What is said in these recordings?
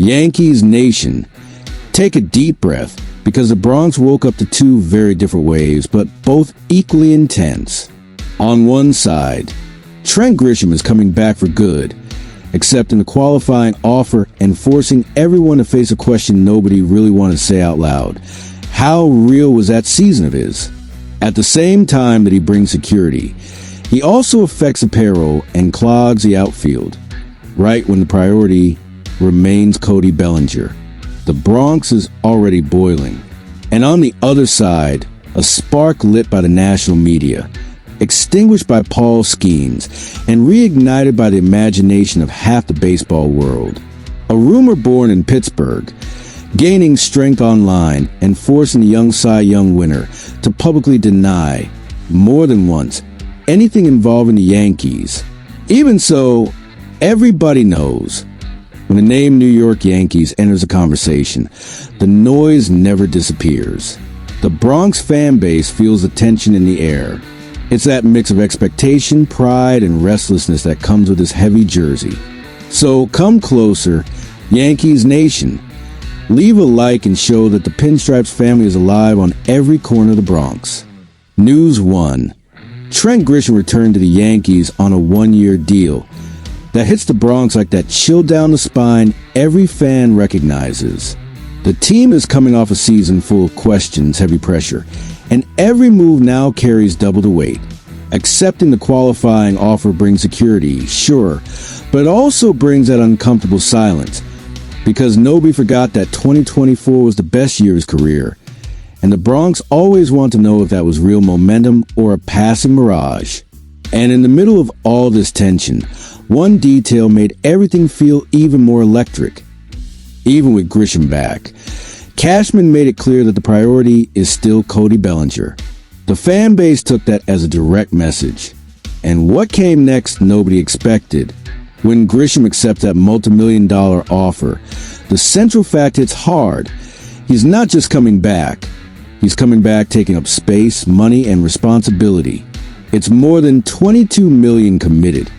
Yankees Nation, take a deep breath, because the Bronx woke up to two very different waves, but both equally intense. On one side, Trent Grisham is coming back for good, accepting the qualifying offer and forcing everyone to face a question nobody really wanted to say out loud. How real was that season of his? At the same time that he brings security, he also affects the payroll and clogs the outfield, right when the priority remains Cody Bellinger. The Bronx is already boiling. And on the other side, a spark lit by the national media, extinguished by Paul Skenes, and reignited by the imagination of half the baseball world. A rumor born in Pittsburgh, gaining strength online and forcing the young Cy Young winner to publicly deny, more than once, anything involving the Yankees. Even so, everybody knows, when the name New York Yankees enters a conversation, the noise never disappears. The Bronx fan base feels the tension in the air. It's that mix of expectation, pride, and restlessness that comes with this heavy jersey. So come closer, Yankees Nation. Leave a like and show that the Pinstripes family is alive on every corner of the Bronx. News 1. Trent Grisham returned to the Yankees on a one-year deal that hits the Bronx like that chill down the spine every fan recognizes. The team is coming off a season full of questions, heavy pressure, and every move now carries double the weight. Accepting the qualifying offer brings security, sure, but it also brings that uncomfortable silence, because nobody forgot that 2024 was the best year of his career, and the Bronx always want to know if that was real momentum or a passing mirage. And in the middle of all this tension, one detail made everything feel even more electric. Even with Grisham back, Cashman made it clear that the priority is still Cody Bellinger. The fan base took that as a direct message. And what came next, nobody expected. When Grisham accepts that multi-million-dollar offer, the central fact hits hard. He's not just coming back. He's coming back taking up space, money, and responsibility. It's more than $22 million committed.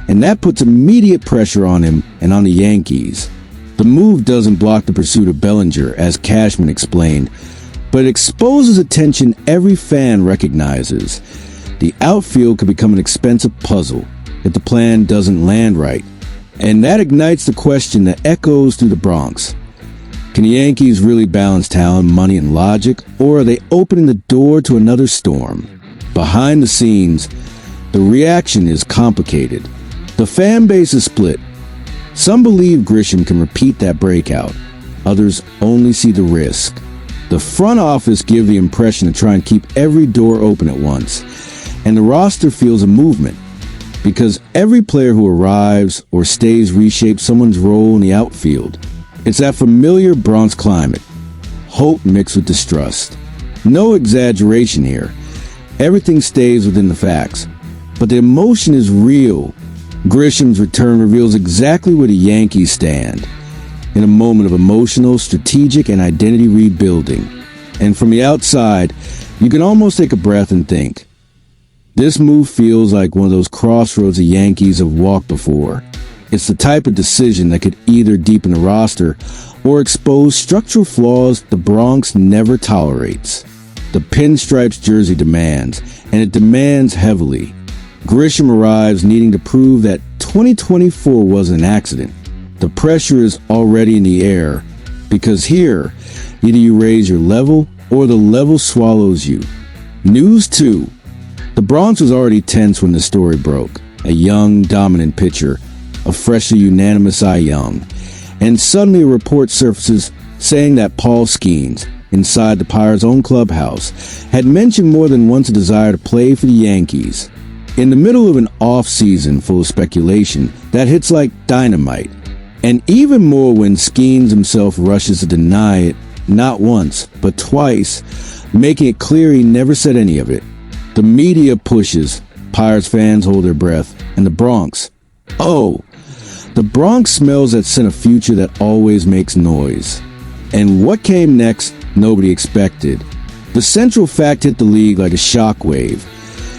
And that puts immediate pressure on him and on the Yankees. The move doesn't block the pursuit of Bellinger, as Cashman explained, but it exposes a tension every fan recognizes. The outfield could become an expensive puzzle if the plan doesn't land right. And that ignites the question that echoes through the Bronx. Can the Yankees really balance talent, money, and logic, or are they opening the door to another storm? Behind the scenes, the reaction is complicated. The fan base is split. Some believe Grisham can repeat that breakout. Others only see the risk. The front office give the impression to try and keep every door open at once. And the roster feels a movement, because every player who arrives or stays reshapes someone's role in the outfield. It's that familiar Bronx climate. Hope mixed with distrust. No exaggeration here. Everything stays within the facts. But the emotion is real. Grisham's return reveals exactly where the Yankees stand, in a moment of emotional, strategic, and identity rebuilding. And from the outside, you can almost take a breath and think, this move feels like one of those crossroads the Yankees have walked before. It's the type of decision that could either deepen the roster or expose structural flaws the Bronx never tolerates. The Pinstripes jersey demands, and it demands heavily. Grisham arrives needing to prove that 2024 wasn't an accident. The pressure is already in the air, because here, either you raise your level or the level swallows you. News 2. The Bronx was already tense when the story broke. A young, dominant pitcher, a freshly unanimous Cy Young, and suddenly a report surfaces saying that Paul Skenes, inside the Pirates' own clubhouse, had mentioned more than once a desire to play for the Yankees. In the middle of an off-season full of speculation that hits like dynamite, and even more when Skenes himself rushes to deny it, not once, but twice, making it clear he never said any of it. The media pushes, Pirates fans hold their breath, and the Bronx. Oh, the Bronx smells that scent of future that always makes noise. And what came next, nobody expected. The central fact hit the league like a shockwave.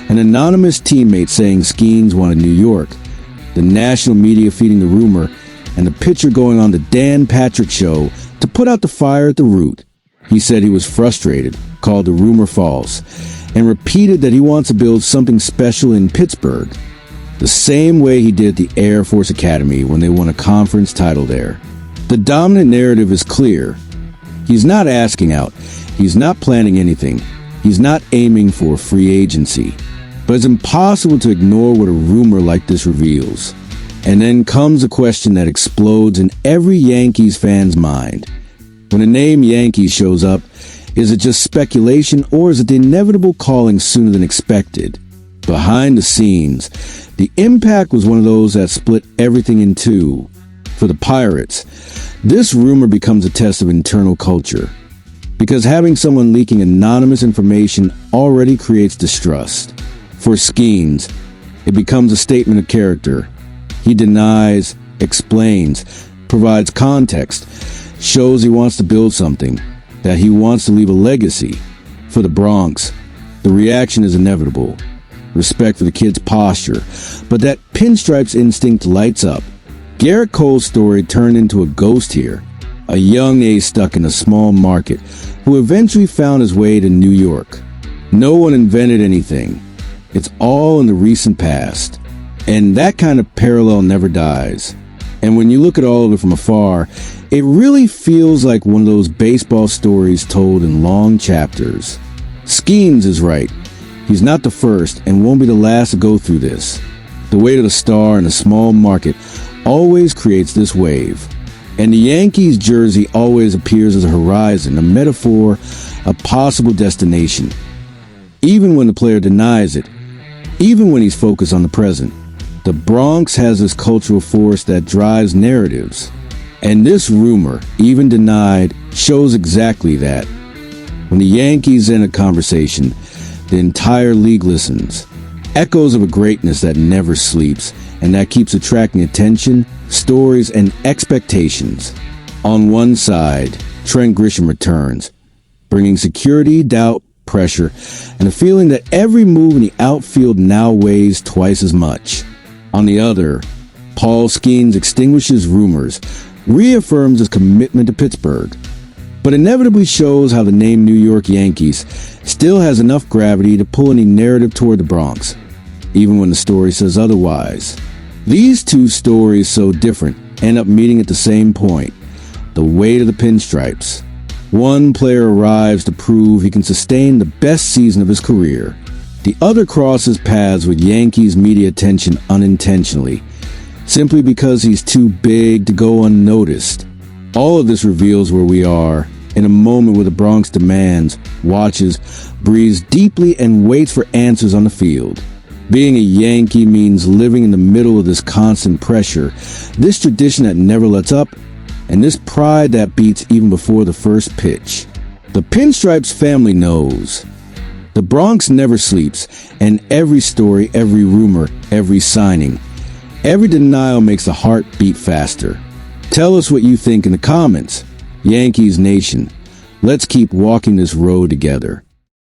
An anonymous teammate saying Skenes wanted New York. The national media feeding the rumor and the pitcher going on the Dan Patrick Show to put out the fire at the root. He said he was frustrated, called the rumor false, and repeated that he wants to build something special in Pittsburgh, the same way he did at the Air Force Academy when they won a conference title there. The dominant narrative is clear. He's not asking out. He's not planning anything. He's not aiming for free agency. But it's impossible to ignore what a rumor like this reveals. And then comes a question that explodes in every Yankees fan's mind. When the name Yankees shows up, is it just speculation or is it the inevitable calling sooner than expected? Behind the scenes, the impact was one of those that split everything in two. For the Pirates, this rumor becomes a test of internal culture. Because having someone leaking anonymous information already creates distrust. For Skenes, it becomes a statement of character. He denies, explains, provides context, shows he wants to build something, that he wants to leave a legacy. For the Bronx, the reaction is inevitable. Respect for the kid's posture, but that pinstripes instinct lights up. Garrett Cole's story turned into a ghost here, a young ace stuck in a small market who eventually found his way to New York. No one invented anything. It's all in the recent past. And that kind of parallel never dies. And when you look at all of it from afar, it really feels like one of those baseball stories told in long chapters. Skenes is right. He's not the first and won't be the last to go through this. The weight of the star in a small market always creates this wave. And the Yankees jersey always appears as a horizon, a metaphor, a possible destination. Even when the player denies it, even when he's focused on the present, the Bronx has this cultural force that drives narratives. And this rumor, even denied, shows exactly that. When the Yankees end a conversation, the entire league listens. Echoes of a greatness that never sleeps and that keeps attracting attention, stories, and expectations. On one side, Trent Grisham returns, bringing security, doubt, pressure, and a feeling that every move in the outfield now weighs twice as much. On the other, Paul Skenes extinguishes rumors, reaffirms his commitment to Pittsburgh, but inevitably shows how the name New York Yankees still has enough gravity to pull any narrative toward the Bronx, even when the story says otherwise. These two stories, so different, end up meeting at the same point: the weight of the pinstripes. One player arrives to prove he can sustain the best season of his career. The other crosses paths with Yankees media attention unintentionally, simply because he's too big to go unnoticed. All of this reveals where we are, in a moment where the Bronx demands, watches, breathes deeply, and waits for answers on the field. Being a Yankee means living in the middle of this constant pressure, this tradition that never lets up, and this pride that beats even before the first pitch. The Pinstripes family knows. The Bronx never sleeps, and every story, every rumor, every signing, every denial makes the heart beat faster. Tell us what you think in the comments. Yankees Nation, let's keep walking this road together.